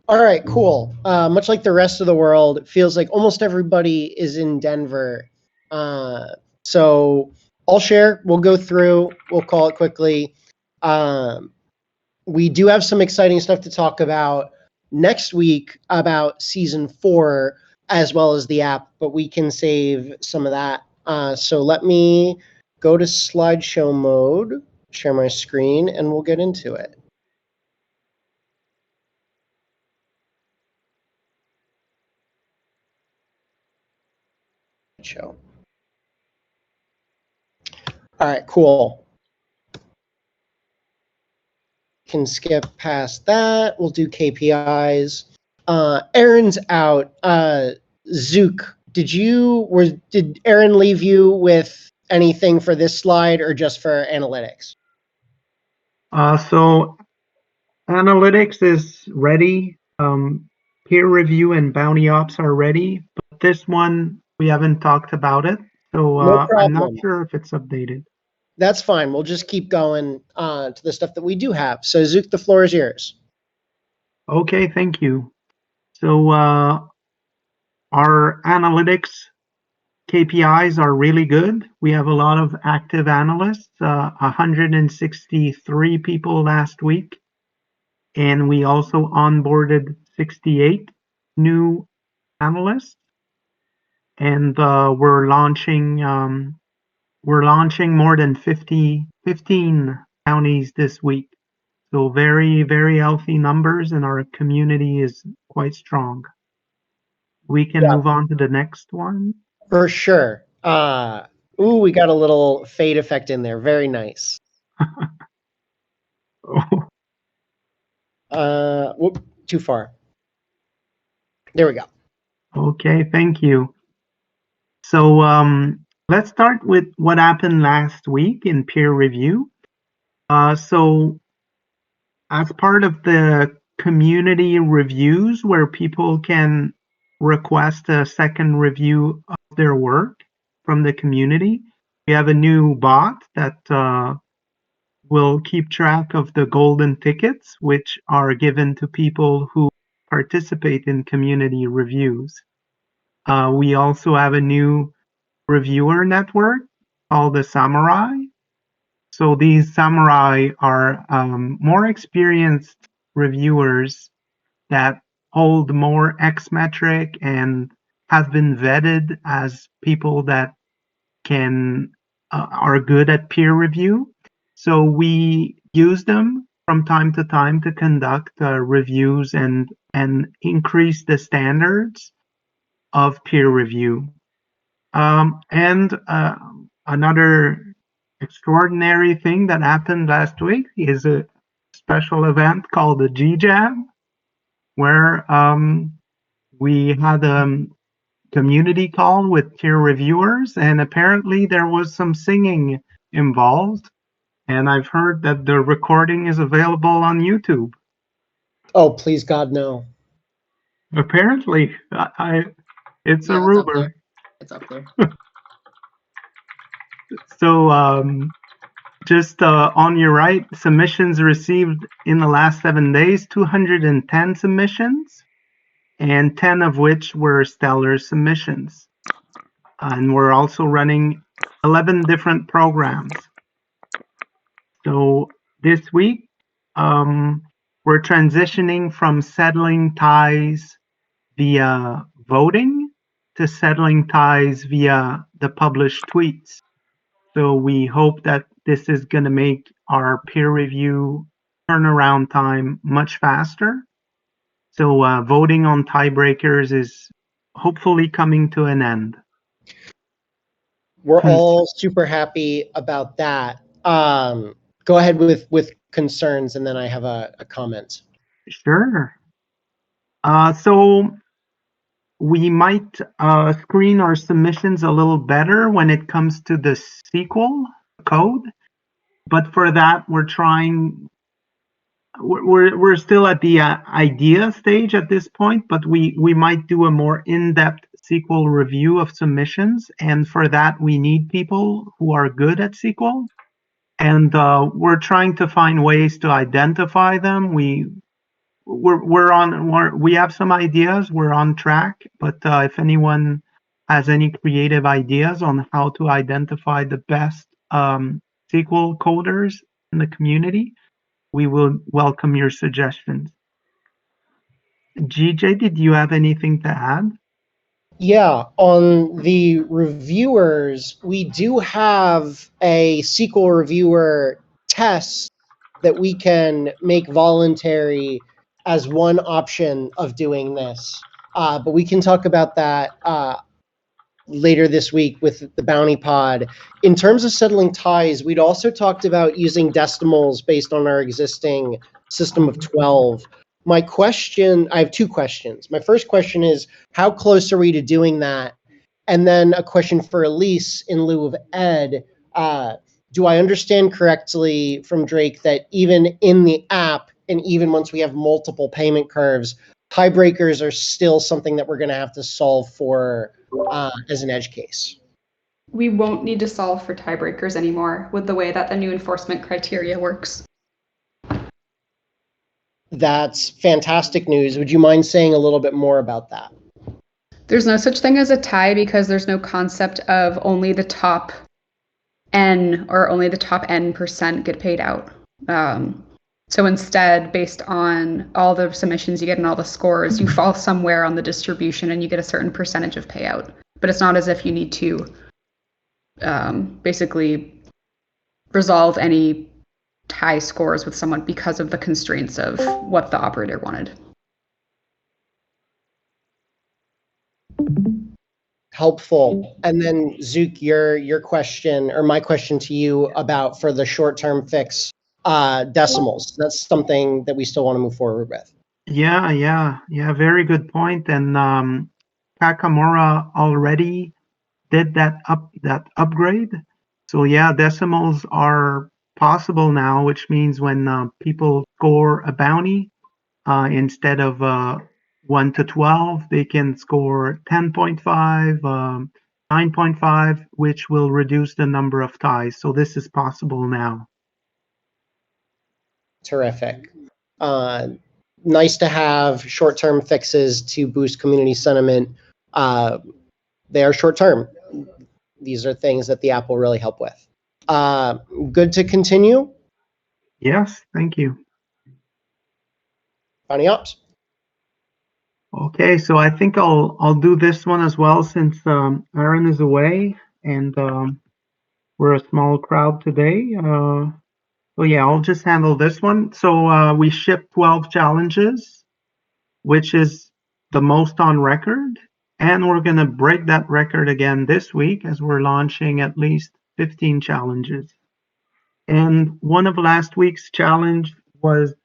All right, cool. Much like the rest of the world, it feels like almost everybody is in Denver. So I'll share. We'll go through. We'll call it quickly. We do have some exciting stuff to talk about next week about season 4 as well as the app, but we can save some of that. So let me go to slideshow mode, share my screen, and we'll get into it. Show. All right, cool. Can skip past that. We'll do KPIs. Aaron's out. Zook, did Aaron leave you with anything for this slide or just for analytics? So analytics is ready. Peer review and bounty ops are ready, but this one we haven't talked about it, so No I'm not problem. sure if it's updated. That's fine. We'll just keep going to the stuff that we do have. So Zook, the floor is yours. Okay, thank you. So our analytics KPIs are really good. We have a lot of active analysts, 163 people last week, and we also onboarded 68 new analysts. And we're launching more than 15 bounties this week. So very, very healthy numbers, and our community is quite strong. We can move on to the next one. For sure. Ooh, we got a little fade effect in there. Very nice. Whoop, too far. There we go. Okay, thank you. So let's start with what happened last week in peer review. So as part of the community reviews where people can request a second review of their work from the community, we have a new bot that will keep track of the golden tickets, which are given to people who participate in community reviews. We also have a new reviewer network called the Samurai. So these Samurai are more experienced reviewers that hold more X-metric and have been vetted as people that can are good at peer review. So we use them from time to time to conduct reviews and increase the standards of peer review. Another extraordinary thing that happened last week is a special event called the G-Jam, where we had a community call with peer reviewers, and apparently there was some singing involved, and I've heard that the recording is available on YouTube. Oh, please God, no. Apparently, it's a rumor. It's up there. So just on your right, submissions received in the last 7 days, 210 submissions, and 10 of which were stellar submissions. And we're also running 11 different programs. So this week, we're transitioning from settling ties via voting to settling ties via the published tweets. So we hope that this is going to make our peer review turnaround time much faster. So voting on tiebreakers is hopefully coming to an end. We're all super happy about that. Go ahead with concerns, and then I have a comment. Sure. So we might screen our submissions a little better when it comes to the SQL code, but for that we're still at the idea stage at this point, but we might do a more in-depth SQL review of submissions, and for that we need people who are good at SQL, and we're trying to find ways to identify them. we have some ideas. We're on track, but if anyone has any creative ideas on how to identify the best SQL coders in the community, we will welcome your suggestions. GJ, did you have anything to add? Yeah, on the reviewers, we do have a SQL reviewer test that we can make voluntary as one option of doing this. But we can talk about that later this week with the Bounty Pod. In terms of settling ties, we'd also talked about using decimals based on our existing system of 12. I have two questions. My first question is, how close are we to doing that? And then a question for Elise in lieu of Ed. Do I understand correctly from Drake that even in the app, and even once we have multiple payment curves, tiebreakers are still something that we're going to have to solve for as an edge case? We won't need to solve for tiebreakers anymore with the way that the new enforcement criteria works. That's fantastic news. Would you mind saying a little bit more about that? There's no such thing as a tie because there's no concept of only the top N or only the top N% get paid out. So instead, based on all the submissions you get and all the scores, you fall somewhere on the distribution and you get a certain percentage of payout. But it's not as if you need to basically resolve any tie scores with someone because of the constraints of what the operator wanted. Helpful. And then Zook, your question, or my question to you about for the short-term fix decimals. That's something that we still want to move forward with. Yeah. Very good point. And Kakamura already did that upgrade. So yeah, decimals are possible now, which means when people score a bounty, instead of 1 to 12, they can score 10.5, 9.5, which will reduce the number of ties. So this is possible now. Terrific. Nice to have short-term fixes to boost community sentiment. They are short-term. These are things that the app will really help with. Good to continue? Yes, thank you. Bounty Ops. Okay, so I think I'll do this one as well since Aaron is away and we're a small crowd today. So yeah, I'll just handle this one. So we shipped 12 challenges, which is the most on record. And we're going to break that record again this week as we're launching at least 15 challenges. And one of last week's challenge was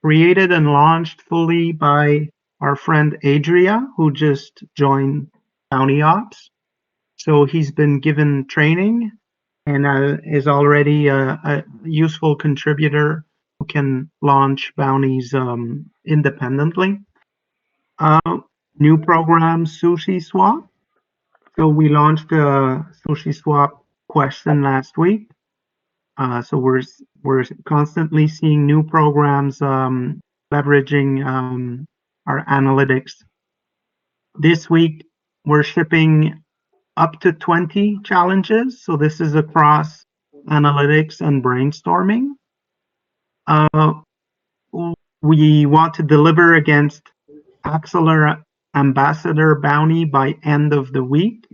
created and launched fully by our friend Adria, who just joined Bounty Ops. So he's been given training and is already a useful contributor who can launch bounties independently. New program, Sushi Swap. So we launched a Sushi Swap question last week. So we're constantly seeing new programs leveraging our analytics. This week we're shipping up to 20 challenges. So this is across analytics and brainstorming. We want to deliver against Axeler Ambassador Bounty by end of the week.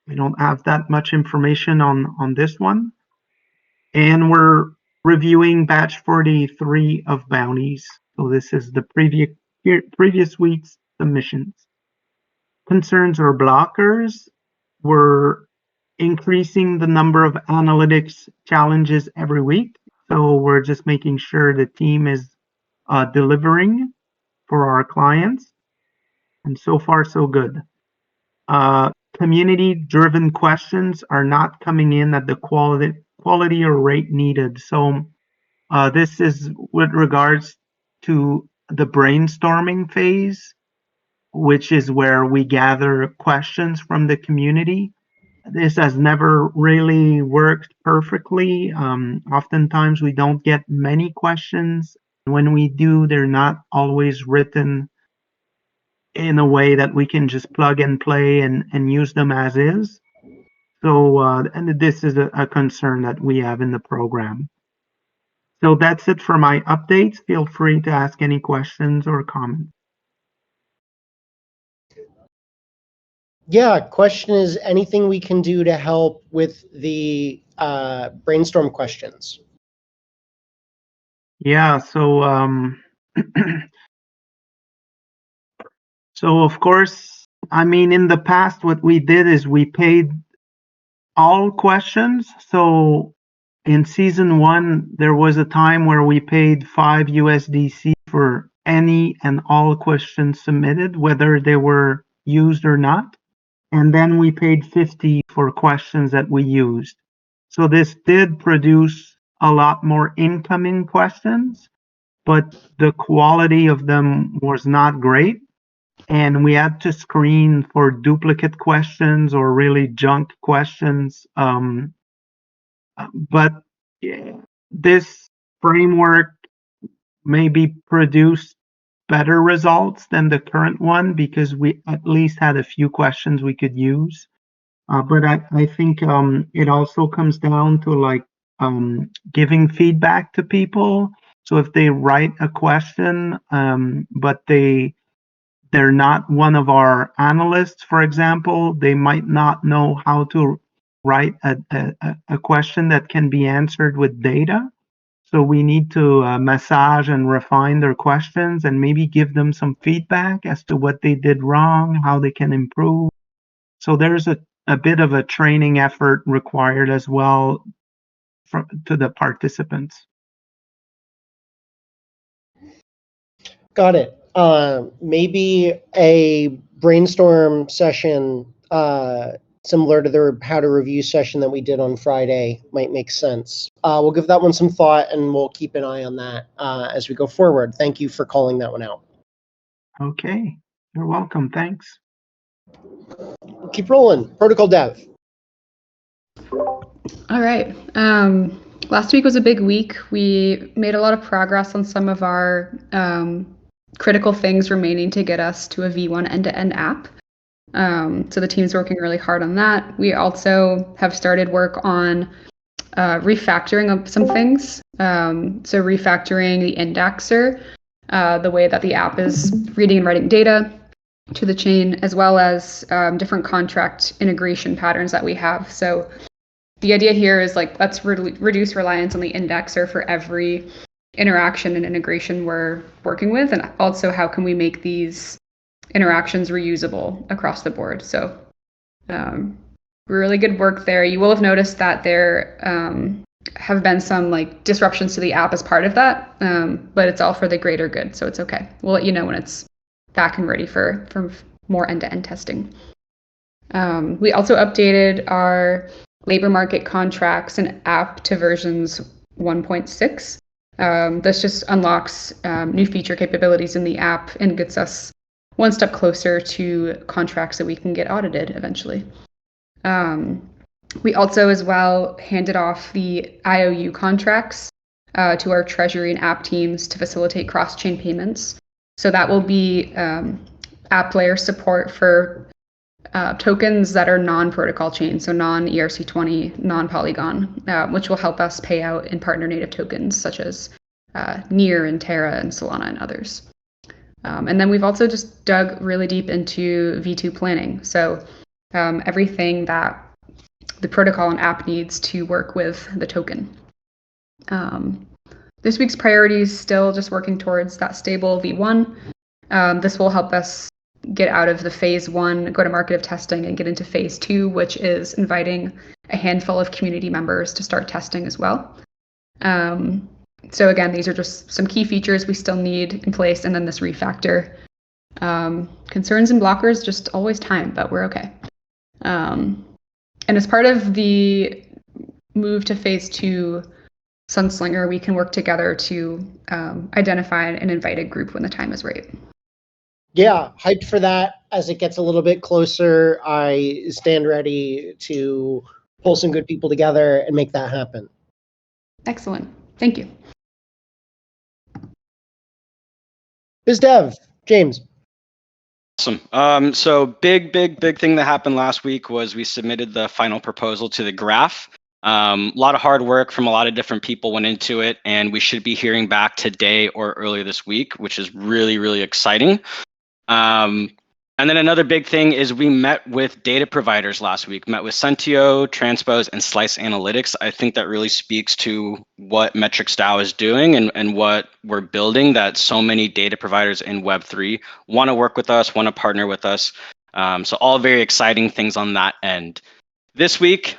We don't have that much information on this one. And we're reviewing batch 43 of bounties. So this is the previous week's submissions. Concerns or blockers, we're increasing the number of analytics challenges every week. So we're just making sure the team is delivering for our clients. And so far, so good. Community-driven questions are not coming in at the quality or rate needed. So this is with regards to the brainstorming phase, which is where we gather questions from the community. This has never really worked perfectly. Oftentimes we don't get many questions When we do, they're not always written in a way that we can just plug and play and use them as is. So, and this is a concern that we have in the program. So that's it for my updates. Feel free to ask any questions or comments. Yeah, question is anything we can do to help with the brainstorm questions? Yeah, so so of course, I mean, in the past, what we did is we paid all questions. So in season 1, there was a time where we paid 5 USDC for any and all questions submitted, whether they were used or not. And then we paid 50 for questions that we used. So this did produce a lot more incoming questions, but the quality of them was not great. And we had to screen for duplicate questions or really junk questions. But this framework maybe produced better results than the current one because we at least had a few questions we could use. But I think it also comes down to like giving feedback to people. So if they write a question, but they're not one of our analysts, for example, they might not know how to write a question that can be answered with data. So we need to massage and refine their questions and maybe give them some feedback as to what they did wrong, how they can improve. So there's a bit of a training effort required as well to the participants. Got it. Maybe a brainstorm session similar to the how to review session that we did on Friday might make sense. We'll give that one some thought and we'll keep an eye on that as we go forward. Thank you for calling that one out. Okay, you're welcome. Thanks. Keep rolling. Protocol dev. All right. Last week was a big week. We made a lot of progress on some of our critical things remaining to get us to a V1 end-to-end app. So the team's working really hard on that. We also have started work on refactoring of some things. So refactoring the indexer, the way that the app is reading and writing data to the chain, as well as different contract integration patterns that we have. So the idea here is like, let's reduce reliance on the indexer for every interaction and integration we're working with. And also, how can we make these interactions reusable across the board? So really good work there. You will have noticed that there have been some like disruptions to the app as part of that, but it's all for the greater good. So it's okay. We'll let you know when it's back and ready for more end-to-end testing. We also updated our labor market contracts and app to versions 1.6. This just unlocks new feature capabilities in the app and gets us one step closer to contracts that we can get audited eventually. We also as well handed off the IOU contracts to our treasury and app teams to facilitate cross-chain payments. So that will be app layer support for tokens that are non-protocol chain, so non-ERC20, non-Polygon, which will help us pay out in partner native tokens such as Near and Terra and Solana and others. And then we've also just dug really deep into V2 planning. So everything that the protocol and app needs to work with the token. This week's priority is still just working towards that stable V1. This will help us get out of the phase 1 go-to-market of testing and get into phase 2, which is inviting a handful of community members to start testing as well. So again, these are just some key features we still need in place, and then this refactor. Concerns and blockers, just always time, but we're okay. And as part of the move to phase 2 Sunslinger, we can work together to identify and invite a group when the time is right. Yeah, hyped for that. As it gets a little bit closer, I stand ready to pull some good people together and make that happen. Excellent. Thank you. BizDev, James. Awesome. So big thing that happened last week was we submitted the final proposal to the graph. A lot of hard work from a lot of different people went into it, and we should be hearing back today or earlier this week, which is really exciting. And then another big thing is we met with data providers last week, met with Sentio, Transpose, and Slice Analytics. I think that really speaks to what MetricsDAO is doing and what we're building, that so many data providers in Web3 want to work with us, want to partner with us. So all very exciting things on that end. This week,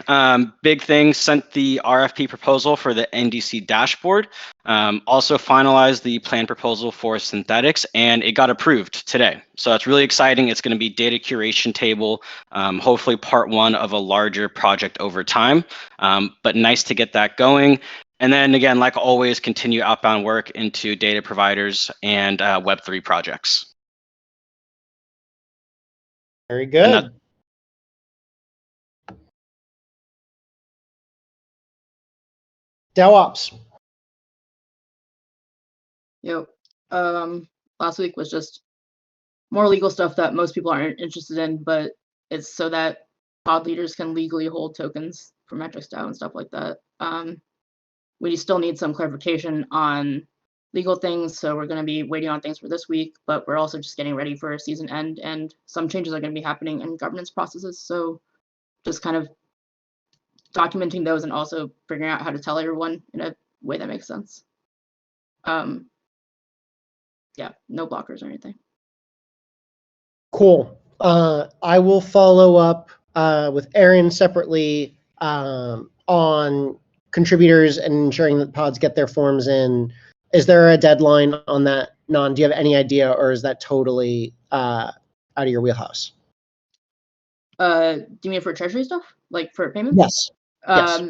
big thing, sent the RFP proposal for the NDC dashboard, also finalized the plan proposal for synthetics, and it got approved today. So that's really exciting. It's going to be data curation table, hopefully part one of a larger project over time, but nice to get that going. And then again, like always, continue outbound work into data providers and Web3 projects. Very good. DAO Ops. Yep. Last week was just more legal stuff that most people aren't interested in, but it's so that pod leaders can legally hold tokens for MetricsDAO and stuff like that. We still need some clarification on legal things, so we're going to be waiting on things for this week, but we're also just getting ready for season end, and some changes are going to be happening in governance processes, so just kind of documenting those and also figuring out how to tell everyone in a way that makes sense. Yeah, no blockers or anything. Cool. I will follow up with Aaron separately on contributors and ensuring that pods get their forms in. Is there a deadline on that? Non, do you have any idea, or is that totally out of your wheelhouse? Do you mean for treasury stuff? Like for payments? Yes. Yes.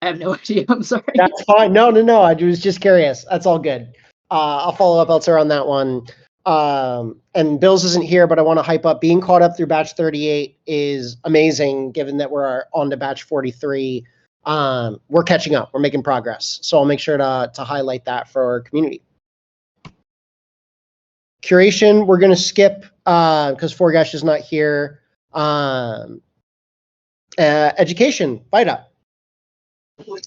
I have no idea. I'm sorry. That's fine. No. I was just curious. That's all good. I'll follow up elsewhere on that one. And Bills isn't here, but I want to hype up. Being caught up through batch 38 is amazing, given that we're on to batch 43. We're catching up. We're making progress. So I'll make sure to highlight that for our community. Curation, we're going to skip because Forgash is not here. Education, Vida.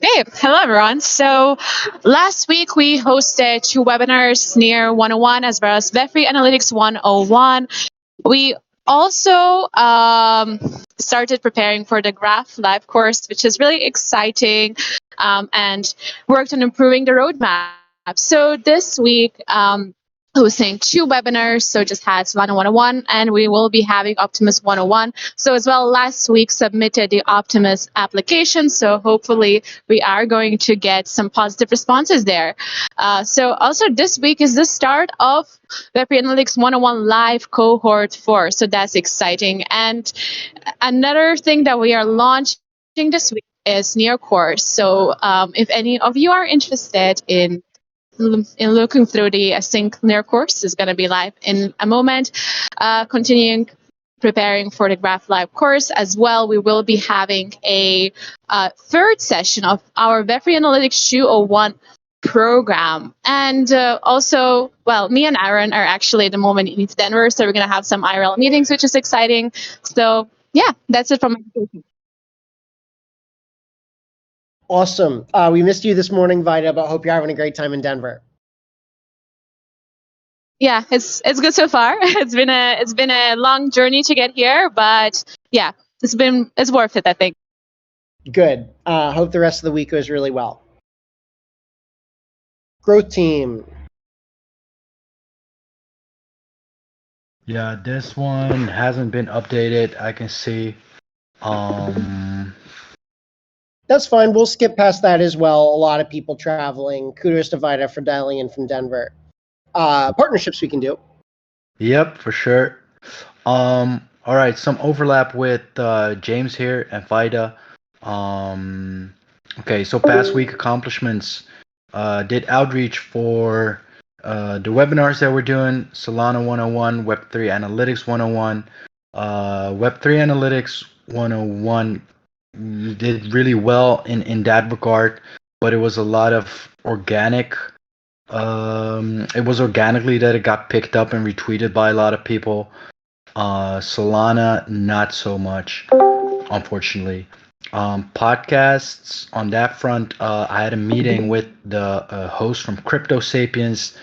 Hey, hello everyone. So last week we hosted 2 webinars, NEAR 101 as well as Web3 Analytics 101. We also started preparing for the Graph Live course, which is really exciting, and worked on improving the roadmap. So this week, hosting 2 webinars, so just had 101, and we will be having Optimus 101. So as well, last week submitted the Optimus application, so hopefully we are going to get some positive responses there. So also this week is the start of Web3 Analytics 101 Live Cohort 4, so that's exciting. And another thing that we are launching this week is NEAR course. So if any of you are interested in looking through the async NEAR course, is going to be live in a moment. Continuing preparing for the Graph Live course as well, we will be having a third session of our Web3 Analytics 201 program. And also, well, me and Aaron are actually at the moment in Denver, so we're going to have some IRL meetings, which is exciting. So yeah, that's it from my education. Awesome. We missed you this morning, Vida, but hope you're having a great time in Denver. Yeah, it's good so far. It's been a long journey to get here, but yeah, it's worth it, I think. Good. Hope the rest of the week goes really well. Growth team. Yeah, this one hasn't been updated. I can see. That's fine. We'll skip past that as well. A lot of people traveling. Kudos to Vida for dialing in from Denver. Partnerships we can do. Yep, for sure. All right, some overlap with James here and Vida. Okay, so past week accomplishments. Did outreach for the webinars that we're doing, Solana 101, Web3 Analytics 101. Web3 Analytics 101 did really well in that regard, but it was a lot of organic It was organically that it got picked up and retweeted by a lot of people. Solana, not so much, unfortunately. Podcasts on that front, I had a meeting with the host from Crypto Sapiens.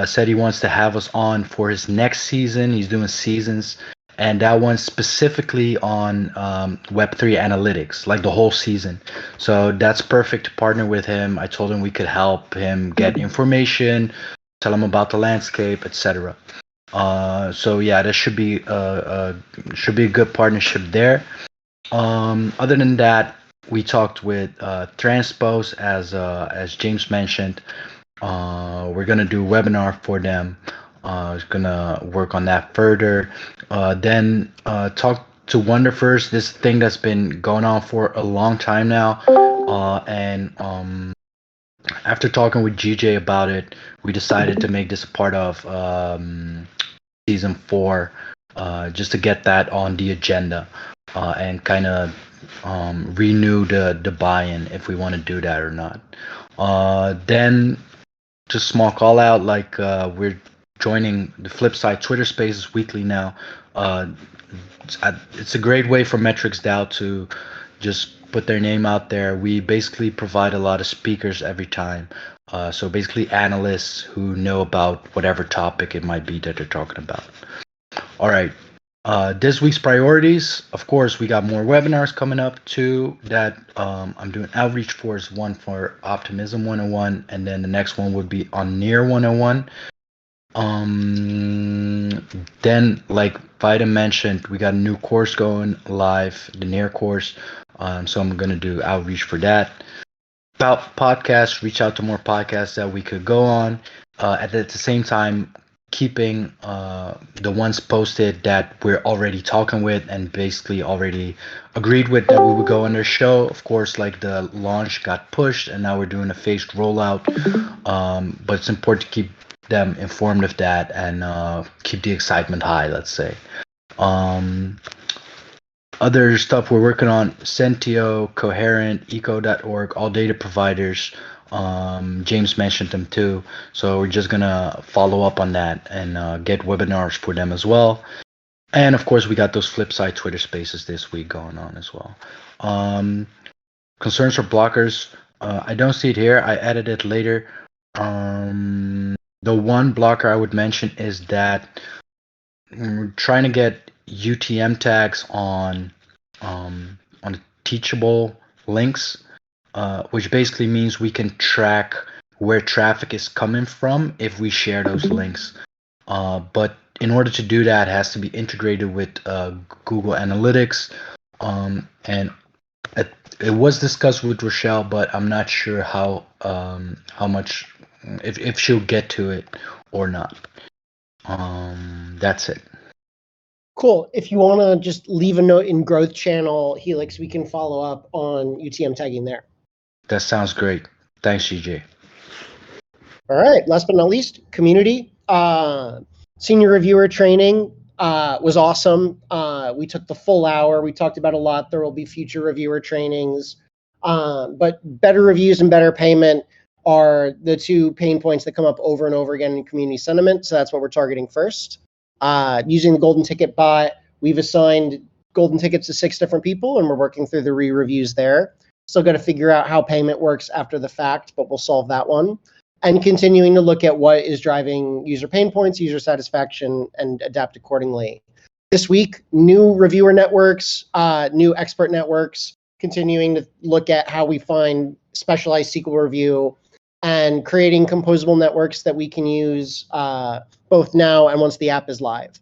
Said he wants to have us on for his next season. He's doing seasons, and that one specifically on Web3 analytics, like the whole season. So that's perfect to partner with him. I told him we could help him get information, tell him about the landscape, etc. So yeah, that should be a good partnership there. Other than that, we talked with Transpose as James mentioned. We're gonna do a webinar for them. It's gonna work on that further. Then talk to Wonderverse. This thing that's been going on for a long time now, and after talking with GJ about it, we decided to make this a part of season 4, just to get that on the agenda and kind of renew the buy-in if we want to do that or not. Then just small call out, like we're joining the Flipside Twitter Spaces weekly now. It's a great way for MetricsDAO to just put their name out there. We basically provide a lot of speakers every time. So basically analysts who know about whatever topic it might be that they're talking about. All right. This week's priorities, of course, we got more webinars coming up too that I'm doing outreach for. Is one for Optimism 101, and then the next one would be on Near 101. Then, like Vida mentioned, we got a new course going live, the Near course. So I'm gonna do outreach for that. About podcasts, reach out to more podcasts that we could go on. At the same time, keeping the ones posted that we're already talking with and basically already agreed with that we would go on their show. Of course, like the launch got pushed and now we're doing a phased rollout. But it's important to keep them informed of that and keep the excitement high, let's say. Other stuff we're working on: Sentio, Coherent, Eco.org, all data providers. James mentioned them too, so we're just gonna follow up on that and get webinars for them as well. And of course, we got those Flipside Twitter Spaces this week going on as well. Concerns for blockers, I don't see it here. I added it later. The one blocker I would mention is that we're trying to get UTM tags on teachable links, which basically means we can track where traffic is coming from if we share those links. But in order to do that, it has to be integrated with Google Analytics, and it was discussed with Rochelle, but I'm not sure how much, if she'll get to it or not. That's it. Cool. If you want to just leave a note in Growth Channel Helix, we can follow up on UTM tagging there. That sounds great. Thanks, GJ. All right. Last but not least, community. Senior reviewer training was awesome. We took the full hour. We talked about a lot. There will be future reviewer trainings. But better reviews and better payment are the two pain points that come up over and over again in community sentiment. So that's what we're targeting first. Using the golden ticket bot, we've assigned golden tickets to 6 different people, and we're working through the re-reviews there. Still got to figure out how payment works after the fact, but we'll solve that one. And continuing to look at what is driving user pain points, user satisfaction, and adapt accordingly. This week, new reviewer networks, new expert networks, continuing to look at how we find specialized SQL review and creating composable networks that we can use both now and once the app is live.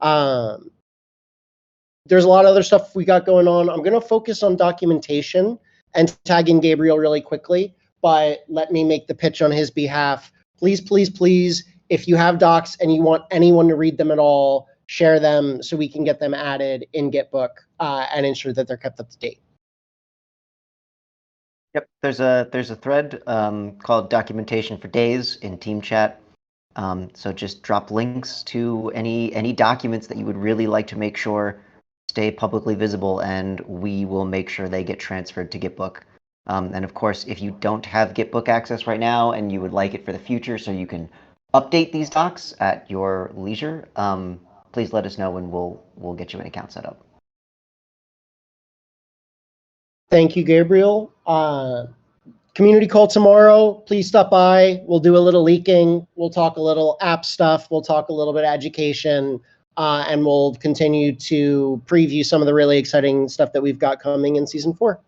There's a lot of other stuff we got going on. I'm going to focus on documentation and tagging Gabriel really quickly, but let me make the pitch on his behalf. Please, please, please, if you have docs and you want anyone to read them at all, share them so we can get them added in Gitbook and ensure that they're kept up to date. Yep, there's a thread called Documentation for Days in Team Chat. So just drop links to any documents that you would really like to make sure stay publicly visible, and we will make sure they get transferred to Gitbook And of course, if you don't have Gitbook access right now and you would like it for the future so you can update these docs at your leisure, please let us know and we'll get you an account set up. Thank you, Gabriel. Community call tomorrow. Please stop by. We'll do a little leaking. We'll talk a little app stuff. We'll talk a little bit of education. And we'll continue to preview some of the really exciting stuff that we've got coming in season 4.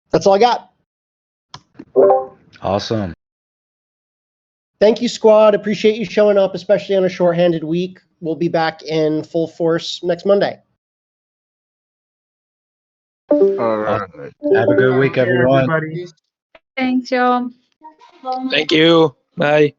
That's all I got. Awesome. Thank you, squad. Appreciate you showing up, especially on a shorthanded week. We'll be back in full force next Monday. All right. Have a good week, Take care, everyone. everybody. Thanks, y'all. Thank you. Bye.